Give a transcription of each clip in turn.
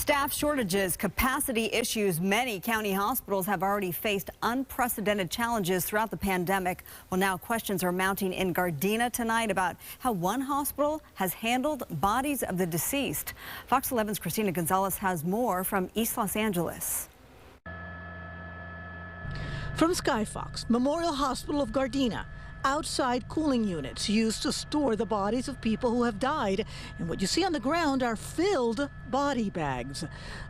Staff shortages, capacity issues. Many county hospitals have already faced unprecedented challenges throughout the pandemic. Well, now questions are mounting in Gardena tonight about how one hospital has handled bodies of the deceased. Fox 11's Christina Gonzalez has more from East Los Angeles. From Skyfox, Memorial Hospital of Gardena. Outside cooling units used to store the bodies of people who have died. And what you see on the ground are filled body bags.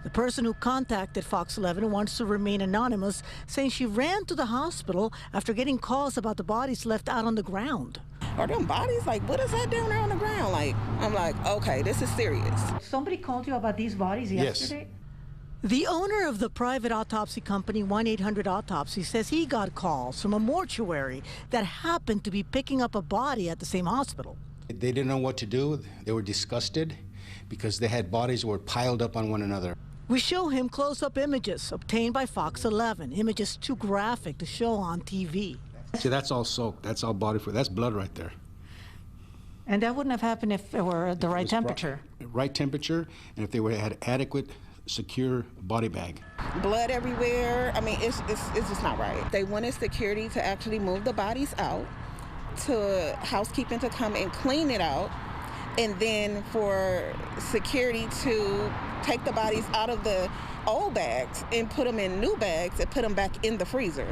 The person who contacted Fox 11 wants to remain anonymous, saying she ran to the hospital after getting calls about the bodies left out on the ground. Are them bodies? Like, what is that down there on the ground? Like, I'm like, okay, this is serious. Somebody called you about these bodies yesterday? Yes. The owner of the private autopsy company 1-800-AUTOPSY says he got calls from a mortuary that happened to be picking up a body at the same hospital. They didn't know what to do. They were disgusted because they had bodies that were piled up on one another. We show him close-up images obtained by Fox 11, images too graphic to show on TV. See, that's all soaked. That's all body fluid. That's blood right there. And that wouldn't have happened if it were the right temperature. Right temperature, and if they had adequate, secure body bag. Blood everywhere. I mean, it's just not right. They wanted security to actually move the bodies out, to housekeeping to come and clean it out, and then for security to take the bodies out of the old bags and put them in new bags and put them back in the freezer.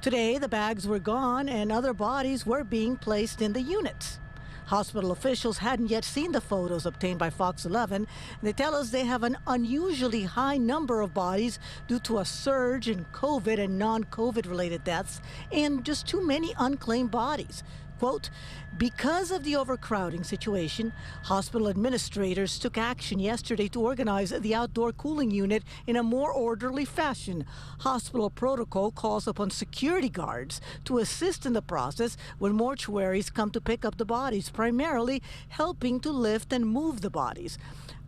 Today, the bags were gone and other bodies were being placed in the units. Hospital officials hadn't yet seen the photos obtained by Fox 11. They tell us they have an unusually high number of bodies due to a surge in COVID and non-COVID related deaths and just too many unclaimed bodies. Quote, because of the overcrowding situation, hospital administrators took action yesterday to organize the outdoor cooling unit in a more orderly fashion. Hospital protocol calls upon security guards to assist in the process when mortuaries come to pick up the bodies, primarily helping to lift and move the bodies.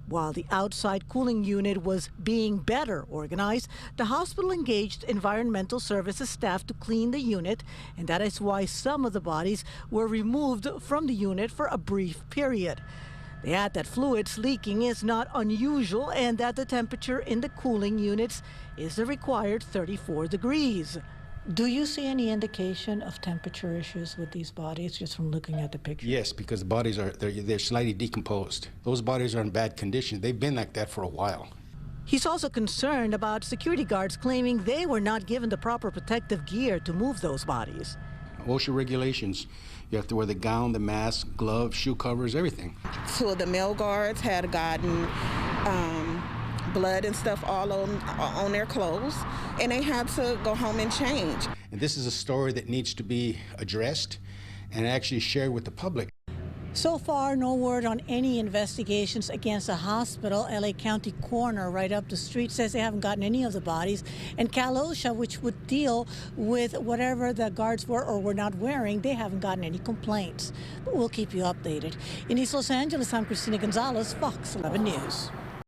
While the outside cooling unit was being better organized, the hospital engaged environmental services staff to clean the unit, and that is why some of the bodies were removed from the unit for a brief period. They add that fluids leaking is not unusual and that the temperature in the cooling units is the required 34 degrees. Do you see any indication of temperature issues with these bodies just from looking at the picture? Yes, because the bodies they're slightly decomposed. Those bodies are in bad condition. They've been like that for a while. He's also concerned about security guards claiming they were not given the proper protective gear to move those bodies. OSHA regulations, you have to wear the gown, the mask, gloves, shoe covers, everything. Two of the male guards had gotten blood and stuff all on their clothes, and they had to go home and change. And this is a story that needs to be addressed and actually shared with the public. So far, no word on any investigations against a hospital. LA County coroner right up the street says they haven't gotten any of the bodies. And Cal OSHA, which would deal with whatever the guards were or were not wearing, they haven't gotten any complaints. But we'll keep you updated. In East Los Angeles, I'm Christina Gonzalez, Fox 11 News.